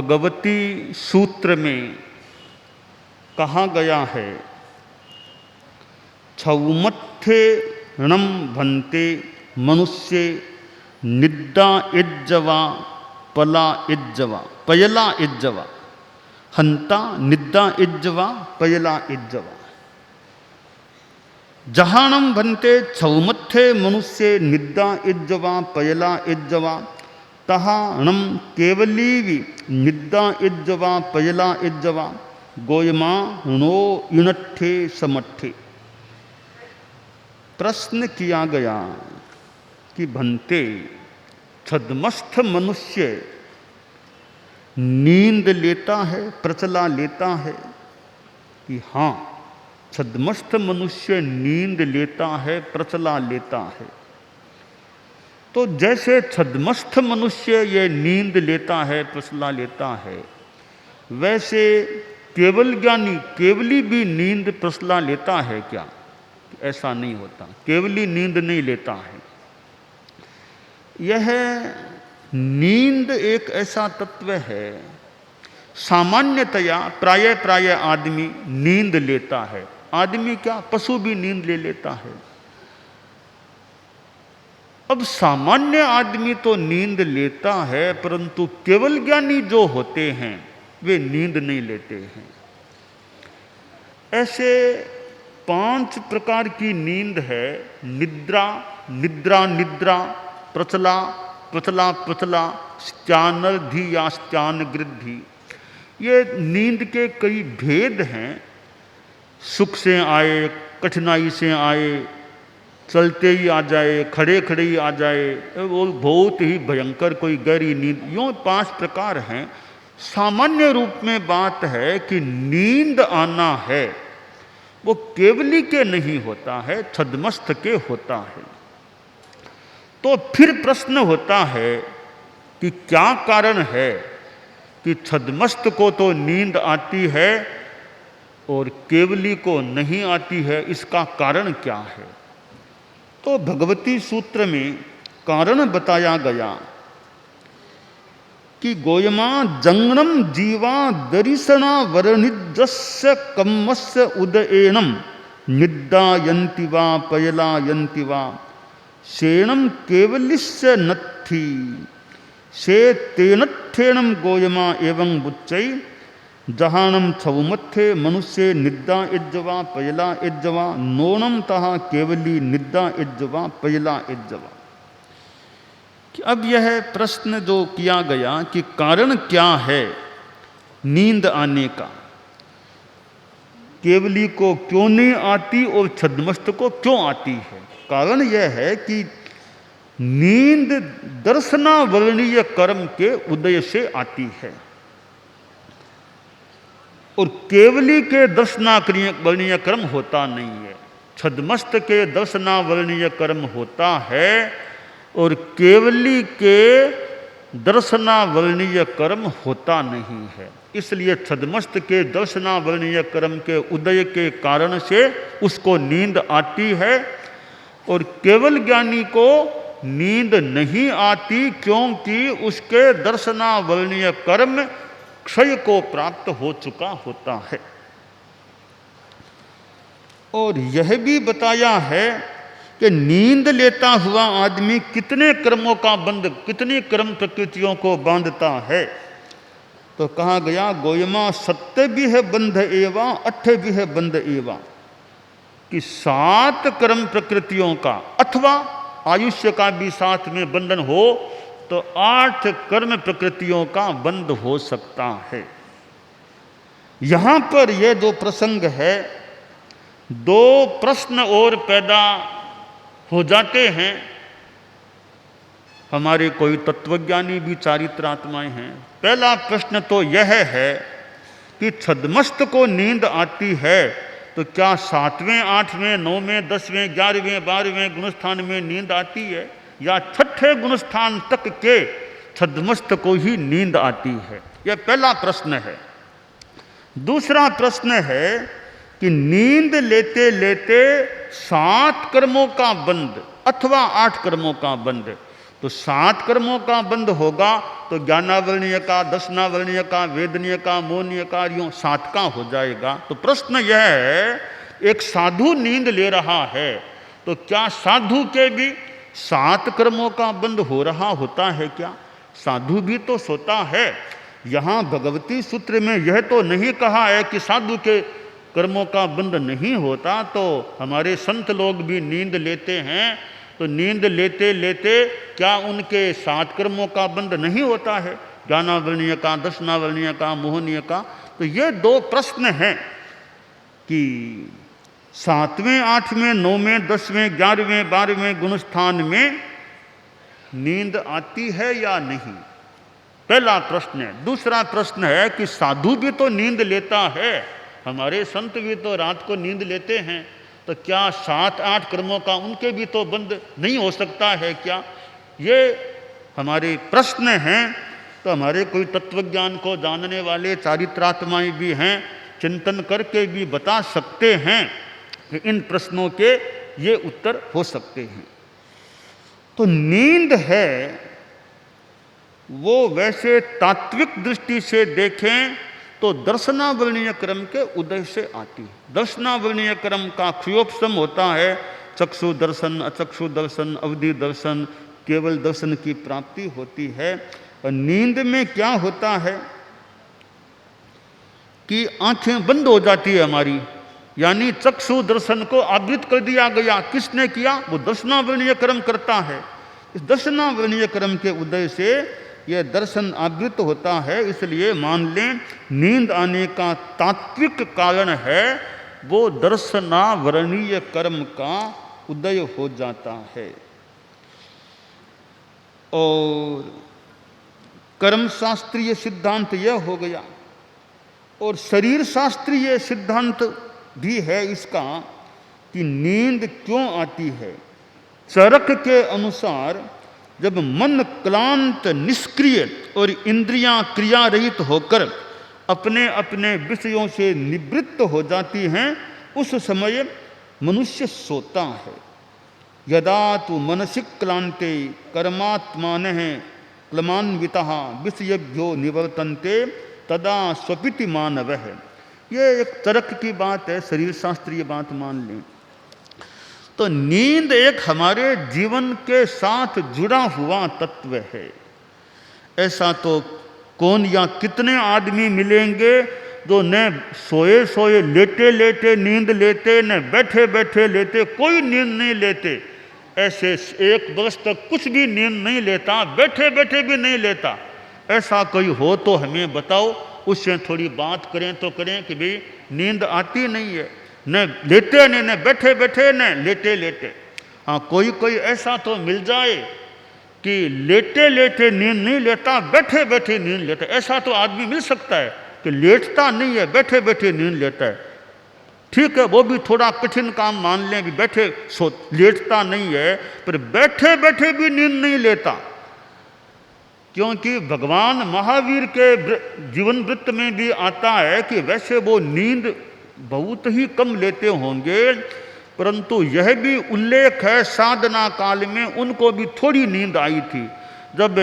भगवती सूत्र में कहा गया है, छौमत्थे णम भन्ते मनुष्य निद्दा इज्जवा पला इज्जवा पयला इज्जवा हंता निद्दा इज्जवा पयला इज्जवा। जहानम भन्ते छौमत्थे मनुष्य निद्दा इज्जवा पयला इज्जवा तहाणम केवलीवि निद्दा इज्जवा पयला इज्जवा गोयमा नो इनट्ठे समट्ठे। प्रश्न किया गया कि भन्ते छद्मस्थ मनुष्य नींद लेता है, प्रचला लेता है कि हाँ, छद्मस्थ मनुष्य नींद लेता है, प्रचला लेता है। तो जैसे छद्मस्थ मनुष्य ये नींद लेता है, प्रचला लेता है, वैसे केवल ज्ञानी केवली भी नींद प्रचला लेता है क्या? ऐसा नहीं होता, केवली नींद नहीं लेता है। यह नींद एक ऐसा तत्व है, सामान्यतया प्राय आदमी नींद लेता है। आदमी क्या, पशु भी नींद ले लेता है। अब सामान्य आदमी तो नींद लेता है, परंतु केवल ज्ञानी जो होते हैं वे नींद नहीं लेते हैं। ऐसे 5 प्रकार की नींद है। निद्रा, निद्रा निद्रा, प्रचला, प्रचला प्रचला, स्त्यानर्धि या स्त्यानगृद्धि। ये नींद के कई भेद हैं। सुख से आए, कठिनाई से आए, चलते ही आ जाए, खड़े खड़े ही आ जाए, वो बहुत ही भयंकर कोई गहरी नींद। यूँ 5 प्रकार हैं। सामान्य रूप में बात है कि नींद आना है वो केवली के नहीं होता है, छद्मस्थ के होता है। तो फिर प्रश्न होता है कि क्या कारण है कि छद्मस्थ को तो नींद आती है और केवली को नहीं आती है, इसका कारण क्या है? तो भगवती सूत्र में कारण बताया गया कि गोयमा जंगणम जीवा दर्शना वर्णिजस्य कम्मस्य उदयनम निद्दायन्ति वा पयलायन्ति वा शेणम केवलिस्य नत्थि से तेनत्थेणम गोयमा एवं बुच्चै जहानम छौमत्थे मनुष्य निद्दा इज्जवा पयला इज्जवा नोनम तहा केवली निद्दा इज्जवा पयला इज्जवा। अब यह प्रश्न जो किया गया कि कारण क्या है नींद आने का, केवली को क्यों नहीं आती और छद्मस्थ को क्यों आती है? कारण यह है कि नींद दर्शनावर्णीय कर्म के उदय से आती है और केवली के दर्शनावर्णीय कर्म होता नहीं है। छद्मस्थ के दर्शनावर्णीय कर्म होता है और केवली के दर्शनावर्णीय कर्म होता नहीं है। इसलिए छद्मस्थ के दर्शनावर्णीय कर्म के उदय के कारण से उसको नींद आती है और केवल ज्ञानी को नींद नहीं आती, क्योंकि उसके दर्शनावर्णीय कर्म क्षय को प्राप्त हो चुका होता है। और यह भी बताया है कि नींद लेता हुआ आदमी कितने कर्मों का बंध, कितनी कर्म प्रकृतियों को बांधता है। तो कहा गया गोयमा सत्य भी है बंध एवा अठ भी है बंध एवा, कि 7 कर्म प्रकृतियों का अथवा आयुष्य का भी साथ में बंधन हो तो 8 कर्म प्रकृतियों का बंध हो सकता है। यहां पर यह जो प्रसंग है, 2 प्रश्न और पैदा हो जाते हैं। हमारे कोई तत्वज्ञानी भी चारित्रात्माएं हैं। पहला प्रश्न तो यह है कि छद्मस्थ को नींद आती है तो क्या 7वें, 8वें, 9वें, 10वें, 11वें, 12वें गुणस्थान में नींद आती है, या 6ठे गुणस्थान तक के छद्मस्थ को ही नींद आती है? यह पहला प्रश्न है। दूसरा प्रश्न है कि नींद लेते लेते 7 कर्मों का बंध अथवा 8 कर्मों का बंध तो 7 कर्मों का बंध होगा तो ज्ञानावर्णीय का, दर्शनावर्णीय का, वेदनीय का, मोहनीय का, यूं 7 का हो जाएगा। तो प्रश्न यह है, एक साधु नींद ले रहा है तो क्या साधु के भी 7 कर्मों का बंध हो रहा होता है क्या? साधु भी तो सोता है। यहाँ भगवती सूत्र में यह तो नहीं कहा है कि साधु के कर्मों का बंध नहीं होता, तो हमारे संत लोग भी नींद लेते हैं, तो नींद लेते लेते क्या उनके 7 कर्मों का बंध नहीं होता है, ज्ञानावर्णीय का, दर्शनावर्णीय का, मोहनीय का? तो ये 2 प्रश्न हैं कि 7वें, 8वें, 9वें, 10वें, 11वें, 12वें गुणस्थान में नींद आती है या नहीं, पहला प्रश्न है। दूसरा प्रश्न है कि साधु भी तो नींद लेता है, हमारे संत भी तो रात को नींद लेते हैं, तो क्या 7-8 कर्मों का उनके भी तो बंध नहीं हो सकता है क्या? ये हमारे प्रश्न हैं। तो हमारे कोई तत्वज्ञान को जानने वाले चारित्रात्माएं भी हैं, चिंतन करके भी बता सकते हैं कि इन प्रश्नों के ये उत्तर हो सकते हैं। तो नींद है वो वैसे तात्विक दृष्टि से देखें तो दर्शनावर्णीय क्रम के उदय से आती है। दर्शनावर्णीय क्रम का क्षयोपशम होता है, चक्षु दर्शन, अचक्षु दर्शन, अवधि दर्शन, केवल दर्शन की प्राप्ति होती है। और नींद में क्या होता है कि आंखें बंद हो जाती है हमारी, यानी चक्षु दर्शन को आवृत कर दिया गया। किसने किया? वो दर्शनावर्णीय क्रम करता है। इस दर्शनावर्णीय क्रम के उदय से यह दर्शन आवृत होता है। इसलिए मान लें नींद आने का तात्विक कारण है वो दर्शनावर्णीय कर्म का उदय हो जाता है। और कर्म शास्त्रीय सिद्धांत यह हो गया, और शरीर शास्त्रीय सिद्धांत भी है इसका कि नींद क्यों आती है। चरक के अनुसार जब मन क्लांत, निष्क्रिय और इंद्रियां क्रिया रहित होकर अपने अपने विषयों से निवृत्त हो जाती हैं, उस समय मनुष्य सोता है। यदा तु मनसिक क्लांते कर्मात्मानः क्लमान्वितः विषयभ्यो निवर्तन्ते तदा स्वपिति मानवः। ये एक तर्क की बात है, शरीर शास्त्रीय बात मान लें। तो नींद एक हमारे जीवन के साथ जुड़ा हुआ तत्व है। ऐसा तो कौन या कितने आदमी मिलेंगे जो न सोए सोए लेटे लेटे नींद लेते, न बैठे बैठे लेते, कोई नींद नहीं लेते। ऐसे 1 वर्ष तक कुछ भी नींद नहीं लेता, बैठे बैठे भी नहीं लेता। ऐसा कोई हो तो हमें बताओ, उससे थोड़ी बात करें तो करें कि भाई नींद आती नहीं है, न लेटे न बैठे बैठे न लेटे लेटे। हाँ, कोई कोई ऐसा तो मिल जाए कि लेटे लेटे नींद नहीं लेता, बैठे बैठे नींद लेता। ऐसा तो आदमी मिल सकता है कि लेटता नहीं है, बैठे बैठे नींद लेता है। ठीक है, वो भी थोड़ा कठिन काम मान लें कि बैठे लेटता नहीं है, पर बैठे बैठे भी नींद नहीं लेता। क्योंकि भगवान महावीर के जीवन वृत्त में भी आता है कि वैसे वो नींद बहुत ही कम लेते होंगे, परंतु यह भी उल्लेख है साधना काल में उनको भी थोड़ी नींद आई थी। जब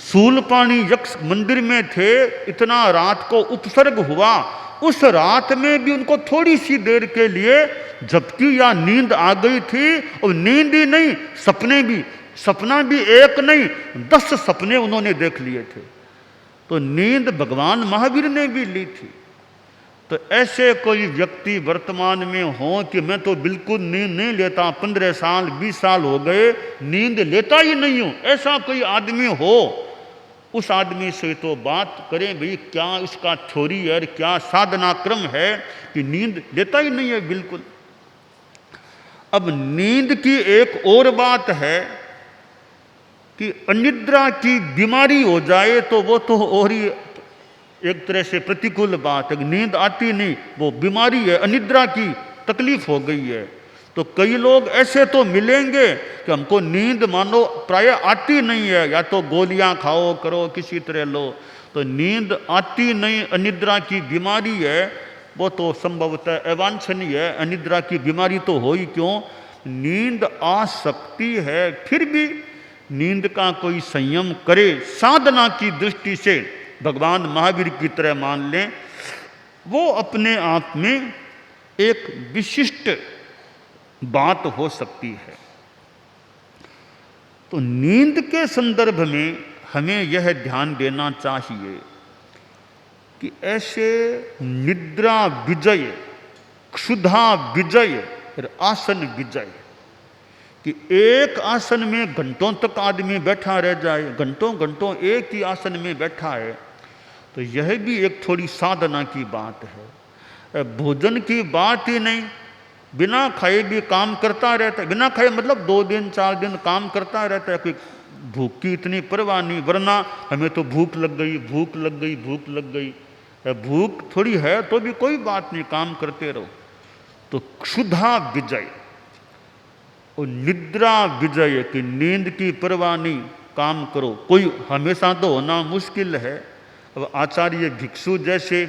शूलपाणी यक्ष मंदिर में थे, इतना रात को उपसर्ग हुआ, उस रात में भी उनको थोड़ी सी देर के लिए झपकी या नींद आ गई थी। और नींद ही नहीं, सपना भी एक नहीं 10 सपने उन्होंने देख लिए थे। तो नींद भगवान महावीर ने भी ली थी। तो ऐसे कोई व्यक्ति वर्तमान में हो कि मैं तो बिल्कुल नींद नहीं लेता, 15 साल 20 साल हो गए नींद लेता ही नहीं हूं, ऐसा कोई आदमी हो, उस आदमी से तो बात करें भाई क्या इसका थ्योरी है, क्या साधना क्रम है कि नींद लेता ही नहीं है बिल्कुल। अब नींद की एक और बात है कि अनिद्रा की बीमारी हो जाए तो वो तो और ही एक तरह से प्रतिकूल बात है। नींद आती नहीं, वो बीमारी है, अनिद्रा की तकलीफ हो गई है। तो कई लोग ऐसे तो मिलेंगे कि हमको नींद मानो प्राय आती नहीं है, या तो गोलियां खाओ करो किसी तरह लो, तो नींद आती नहीं, अनिद्रा की बीमारी है, वो तो संभवतः अवांछनीय है। अनिद्रा की बीमारी तो हो ही क्यों, नींद आ सकती है, फिर भी नींद का कोई संयम करे, साधना की दृष्टि से भगवान महावीर की तरह मान लें, वो अपने आप में एक विशिष्ट बात हो सकती है। तो नींद के संदर्भ में हमें यह ध्यान देना चाहिए कि ऐसे निद्रा विजय, क्षुधा विजय और आसन विजय, कि एक आसन में घंटों तक आदमी बैठा रह जाए, घंटों घंटों एक ही आसन में बैठा है, तो यह भी एक थोड़ी साधना की बात है। भोजन की बात ही नहीं, बिना खाए भी काम करता रहता है। बिना खाए मतलब 2 दिन 4 दिन काम करता रहता है, कोई भूख की इतनी परवाह नहीं, वरना हमें तो भूख लग गई, भूख लग गई, भूख लग गई। भूख थोड़ी है तो भी कोई बात नहीं, काम करते रहो। तो क्षुधा विजय और निद्रा विजय, की नींद की परवाह नहीं, काम करो। कोई हमेशा तो होना मुश्किल है। अब आचार्य भिक्षु जैसे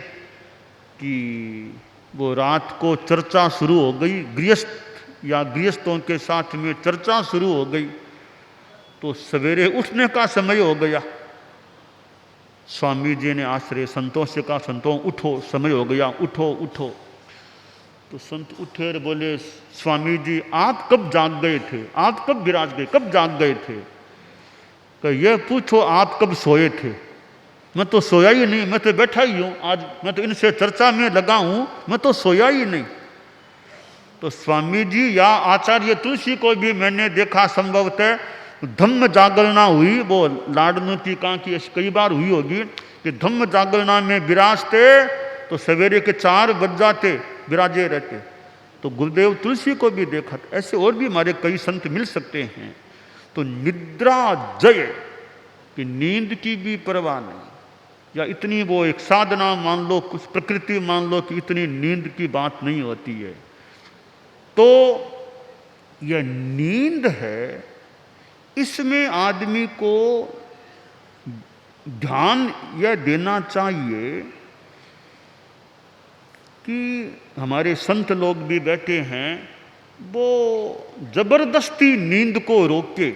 कि वो रात को चर्चा शुरू हो गई, गृहस्थ या गृहस्थों के साथ में चर्चा शुरू हो गई, तो सवेरे उठने का समय हो गया। स्वामी जी ने आश्रय संतों से कहा, संतों उठो, समय हो गया, उठो उठो। तो संत उठे और बोले, स्वामी जी आप कब जाग गए थे, आप कब विराज गए, कब जाग गए थे? कि यह पूछो आप कब सोए थे? मैं तो सोया ही नहीं, मैं तो बैठा ही हूँ, आज मैं तो इनसे चर्चा में लगा हूँ, मैं तो सोया ही नहीं। तो स्वामी जी या आचार्य तुलसी को भी मैंने देखा, संभवतः धम्म जागरणा हुई, वो लाडनू की कहाँ की कई बार हुई होगी, कि धम्म जागरणा में विराजते तो सवेरे के 4 बज जाते, विराजे रहते। तो गुरुदेव तुलसी को भी देखा। ऐसे और भी हमारे कई संत मिल सकते हैं। तो निद्रा जय, कि नींद की भी परवाह नहीं, या इतनी वो एक साधना मान लो, कुछ प्रकृति मान लो कि इतनी नींद की बात नहीं होती है। तो यह नींद है, इसमें आदमी को ध्यान यह देना चाहिए कि हमारे संत लोग भी बैठे हैं, वो जबरदस्ती नींद को रोके,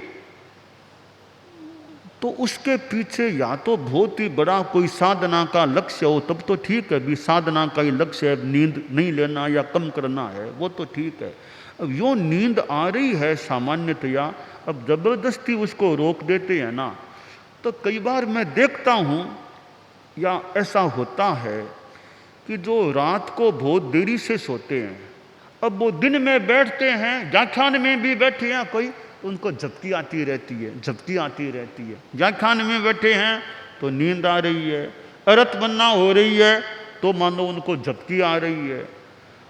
तो उसके पीछे या तो बहुत ही बड़ा कोई साधना का लक्ष्य हो, तब तो ठीक है, भी साधना का ही लक्ष्य है, नींद नहीं लेना या कम करना है, वो तो ठीक है। अब यो नींद आ रही है सामान्यतया, अब जबरदस्ती उसको रोक देते हैं ना, तो कई बार मैं देखता हूँ या ऐसा होता है कि जो रात को बहुत देरी से सोते हैं, अब वो दिन में बैठते हैं, व्याख्यान में भी बैठे हैं कोई, उनको झपकी आती रहती है, झपकी आती रहती है। व्याख्यान में बैठे हैं तो नींद आ रही है, अरत बनना हो रही है तो मानो उनको झपकी आ रही है।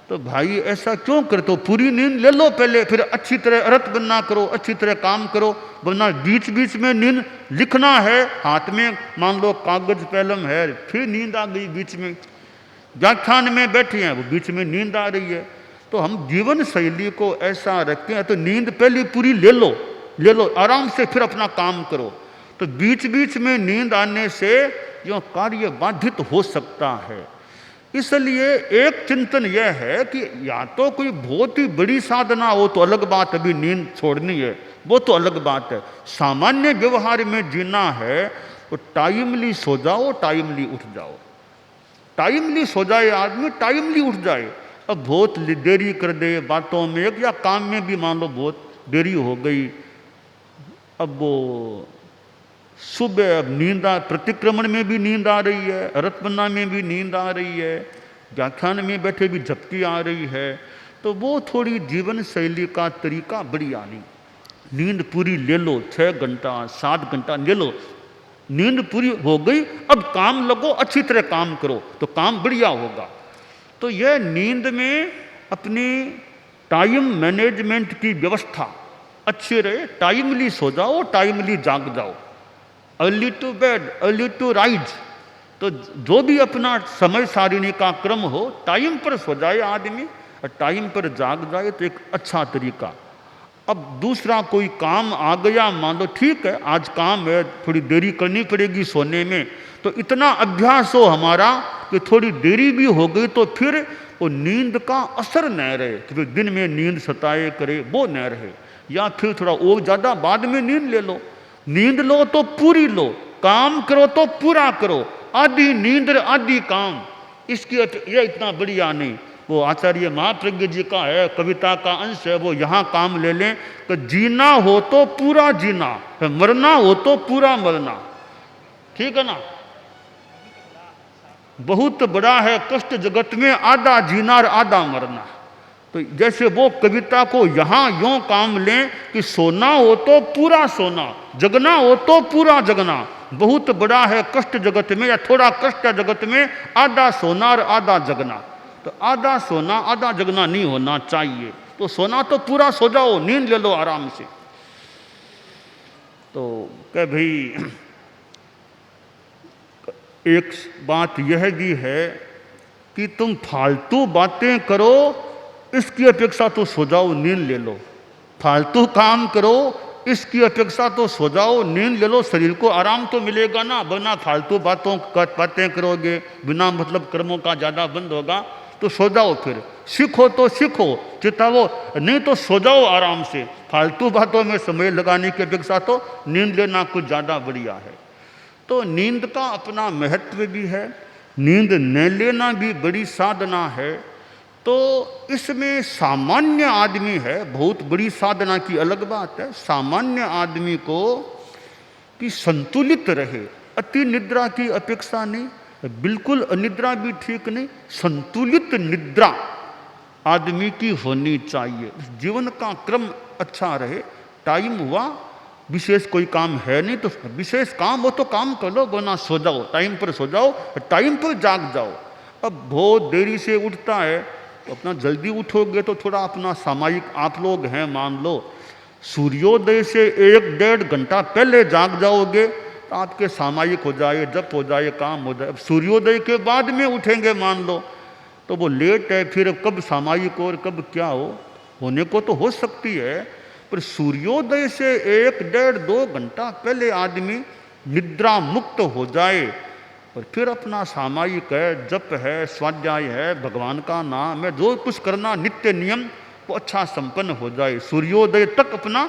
तो भाई ऐसा क्यों करते हो? पूरी नींद ले लो पहले, फिर अच्छी तरह अरत बनना करो, अच्छी तरह काम करो, वरना बीच बीच में नींद, लिखना है हाथ में मान लो कागज कलम है, फिर नींद आ गई बीच में। व्याख्यान में बैठे हैं, वो बीच में नींद आ रही है। तो हम जीवन शैली को ऐसा रखते हैं, तो नींद पहले पूरी ले लो आराम से, फिर अपना काम करो। तो बीच बीच में नींद आने से जो कार्य बाधित हो सकता है। इसलिए एक चिंतन यह है कि या तो कोई बहुत ही बड़ी साधना हो तो अलग बात, अभी नींद छोड़नी है वो तो अलग बात है। सामान्य व्यवहार में जीना है तो टाइमली सो जाओ, टाइमली उठ जाओ, टाइमली सो जाए आदमी, टाइमली उठ जाए। अब बहुत देरी कर दे बातों में या काम में भी मान लो बहुत देरी हो गई, अब वो सुबह अब नींद प्रतिक्रमण में भी नींद आ रही है, रत्पन्ना में भी नींद आ रही है, व्याख्यान में बैठे भी झपकी आ रही है, तो वो थोड़ी जीवन शैली का तरीका बढ़िया नहीं। नींद पूरी ले लो, 6 घंटा 7 घंटा ले लो, नींद पूरी हो गई, अब काम लगो, अच्छी तरह काम करो तो काम बढ़िया होगा। तो यह नींद में अपनी टाइम मैनेजमेंट की व्यवस्था अच्छी रहे, टाइमली सो जाओ, टाइमली जाग जाओ, early to bed early to rise. तो जो भी अपना समय सारिणी का क्रम हो, टाइम पर सो जाए आदमी और टाइम पर जाग जाए तो एक अच्छा तरीका। अब दूसरा कोई काम आ गया, मान लो ठीक है आज काम है, थोड़ी देरी करनी पड़ेगी सोने में, तो इतना अभ्यास हो हमारा कि थोड़ी देरी भी हो गई तो फिर वो नींद का असर न रहे, कि फिर दिन में नींद सताए करे वो न रहे, या फिर थोड़ा और ज़्यादा बाद में नींद ले लो। नींद लो तो पूरी लो, काम करो तो पूरा करो, आधी नींद आधी काम। इसकी यह इतना बढ़िया नहीं। वो आचार्य महाप्रज्ञ जी का है, कविता का अंश है, वो यहाँ काम ले लें कि जीना हो तो पूरा जीना, मरना हो तो पूरा मरना। ठीक है ना? बहुत बड़ा है कष्ट जगत में, आधा जीना और आधा मरना। तो जैसे वो कविता को यहाँ यूं काम लें कि सोना हो तो पूरा सोना, जगना हो तो पूरा जगना। बहुत बड़ा है कष्ट जगत में, या थोड़ा कष्ट है जगत में, आधा सोना और आधा जगना। तो आधा सोना आधा जगना नहीं होना चाहिए। तो सोना तो पूरा सो जाओ, नींद ले लो आराम से। तो कह भाई एक बात यह भी है कि तुम फालतू बातें करो, इसकी अपेक्षा तो सो जाओ, नींद ले लो। फालतू काम करो, इसकी अपेक्षा तो सो जाओ, नींद ले लो। शरीर को आराम तो मिलेगा ना, बिना फालतू बातें करोगे, बिना मतलब कर्मों का ज़्यादा बंद होगा, तो सो जाओ। फिर सीखो तो सीखो, चिताओ, नहीं तो सो जाओ आराम से। फालतू बातों में समय लगाने की अपेक्षा तो नींद लेना कुछ ज़्यादा बढ़िया है। तो नींद का अपना महत्व भी है, नींद न लेना भी बड़ी साधना है। तो इसमें सामान्य आदमी है, बहुत बड़ी साधना की अलग बात है। सामान्य आदमी को कि संतुलित रहे, अति निद्रा की अपेक्षा नहीं, बिल्कुल अनिद्रा भी ठीक नहीं, संतुलित निद्रा आदमी की होनी चाहिए। जीवन का क्रम अच्छा रहे। टाइम हुआ, विशेष कोई काम है नहीं तो विशेष काम हो तो काम कर लो, वरना सो जाओ, टाइम पर सो जाओ, टाइम पर जाग जाओ। अब बहुत देरी से उठता है तो अपना जल्दी उठोगे तो थोड़ा अपना सामायिक, आप लोग हैं मान लो, सूर्योदय से 1-1.5 घंटा पहले जाग जाओगे तो आपके सामायिक हो जाए, जप हो जाए, काम हो जाए। अब सूर्योदय के बाद में उठेंगे मान लो तो वो लेट है, फिर कब सामायिक और कब क्या होने को तो हो सकती है, पर सूर्योदय से 1-1.5-2 घंटा पहले आदमी निद्रा मुक्त हो जाए और फिर अपना सामायिक है, जप है, स्वाध्याय है, भगवान का नाम है, जो कुछ करना नित्य नियम वो अच्छा संपन्न हो जाए, सूर्योदय तक अपना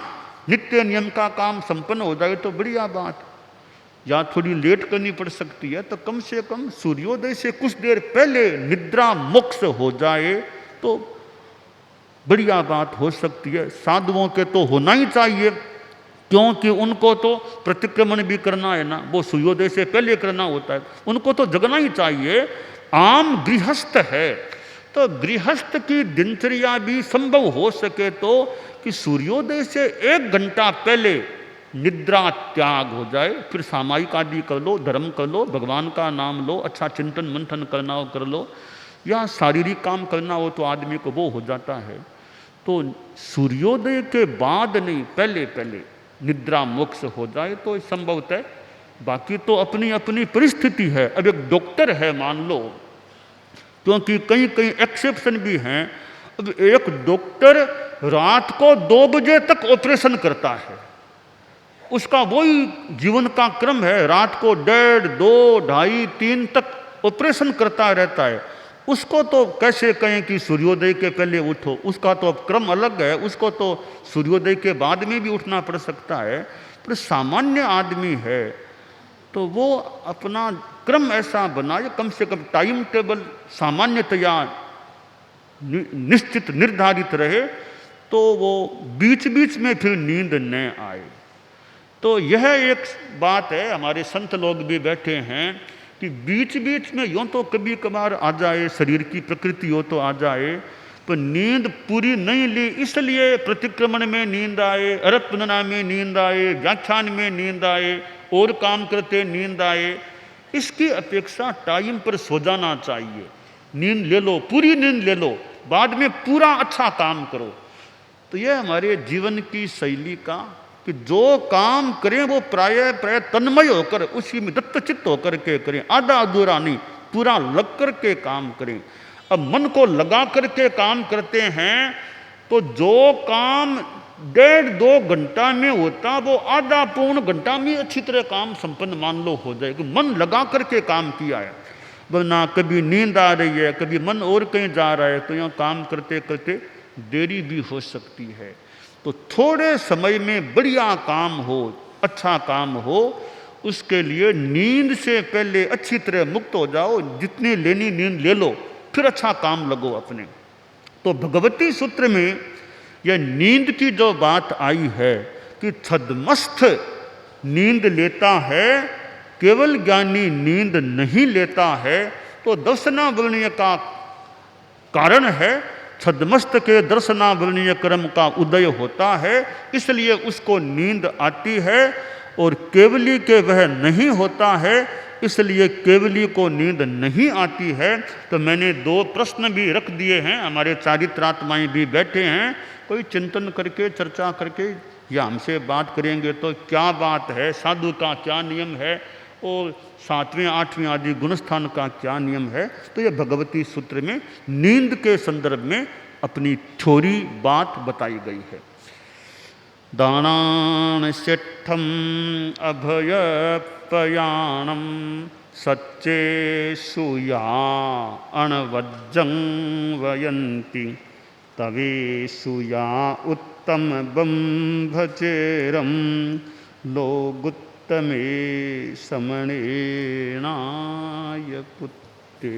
नित्य नियम का काम संपन्न हो जाए तो बढ़िया बात। या थोड़ी लेट करनी पड़ सकती है तो कम से कम सूर्योदय से कुछ देर पहले निद्रा मोक्ष हो जाए तो बढ़िया बात हो सकती है। साधुओं के तो होना ही चाहिए, क्योंकि उनको तो प्रतिक्रमण भी करना है ना, वो सूर्योदय से पहले करना होता है, उनको तो जगना ही चाहिए। आम गृहस्थ है तो गृहस्थ की दिनचर्या भी संभव हो सके तो कि सूर्योदय से 1 घंटा पहले निद्रा त्याग हो जाए, फिर सामायिक आदि कर लो, धर्म कर लो, भगवान का नाम लो, अच्छा चिंतन मंथन करना हो कर लो, या शारीरिक काम करना हो तो आदमी को वो हो जाता है। तो सूर्योदय के बाद नहीं, पहले पहले निद्रा मोक्ष हो जाए तो संभवतः। बाकी तो अपनी अपनी परिस्थिति है। अब एक डॉक्टर है मान लो, क्योंकि कई कई एक्सेप्शन भी हैं। अब एक डॉक्टर रात को 2 बजे तक ऑपरेशन करता है, उसका वही जीवन का क्रम है, रात को 1:30, 2, 2:30, 3 तक ऑपरेशन करता रहता है। उसको तो कैसे कहें कि सूर्योदय के पहले उठो, उसका तो अब क्रम अलग है, उसको तो सूर्योदय के बाद में भी उठना पड़ सकता है। पर सामान्य आदमी है तो वो अपना क्रम ऐसा बनाए, कम से कम टाइम टेबल सामान्यतया निश्चित निर्धारित रहे, तो वो बीच बीच में फिर नींद न आए। तो यह एक बात है, हमारे संत लोग भी बैठे हैं कि बीच बीच में यूँ तो कभी कभार आ जाए, शरीर की प्रकृति हो तो आ जाए, पर नींद पूरी नहीं ली इसलिए प्रतिक्रमण में नींद आए, अरपना में नींद आए, व्याख्यान में नींद आए, और काम करते नींद आए, इसकी अपेक्षा टाइम पर सो जाना चाहिए। नींद ले लो, पूरी नींद ले लो, बाद में पूरा अच्छा काम करो। तो यह हमारे जीवन की शैली का कि जो काम करें वो प्राय तन्मय होकर, उसी में दत्तचित्त होकर के करें, आधा अधूरा नहीं, पूरा लग कर के काम करें। अब मन को लगा करके काम करते हैं तो जो काम 1.5-2 घंटा में होता वो आधा पौन घंटा में अच्छी तरह काम संपन्न मान लो हो जाए, मन लगा करके काम किया है। वरना कभी नींद आ रही है, कभी मन और कहीं जा रहा है, तो यहाँ काम करते करते देरी भी हो सकती है। तो थोड़े समय में बढ़िया काम हो, अच्छा काम हो, उसके लिए नींद से पहले अच्छी तरह मुक्त हो जाओ, जितनी लेनी नींद ले लो, फिर अच्छा काम लगो अपने। तो भगवती सूत्र में यह नींद की जो बात आई है कि छद्मस्थ नींद लेता है, केवल ज्ञानी नींद नहीं लेता है, तो दर्शनावरणीय का कारण है, छद्मस्त के दर्शनावरणीय क्रम का उदय होता है, इसलिए उसको नींद आती है। और केवली के वह नहीं होता है, इसलिए केवली को नींद नहीं आती है। तो मैंने 2 प्रश्न भी रख दिए हैं, हमारे चारित्रात्माएं भी बैठे हैं, कोई चिंतन करके चर्चा करके या हमसे बात करेंगे तो क्या बात है, साधु का क्या नियम है और 7वें 8वें आदि गुणस्थान का क्या नियम है। तो यह भगवती सूत्र में नींद के संदर्भ में अपनी थोड़ी बात बताई गई है। दानान सिद्धम अभयपयाणम सच्चे सुया अणवज्जं वयन्ति तवेशुया उत्तम बंभचेरम लोगुत्तमे समणेनाय पुत्ते।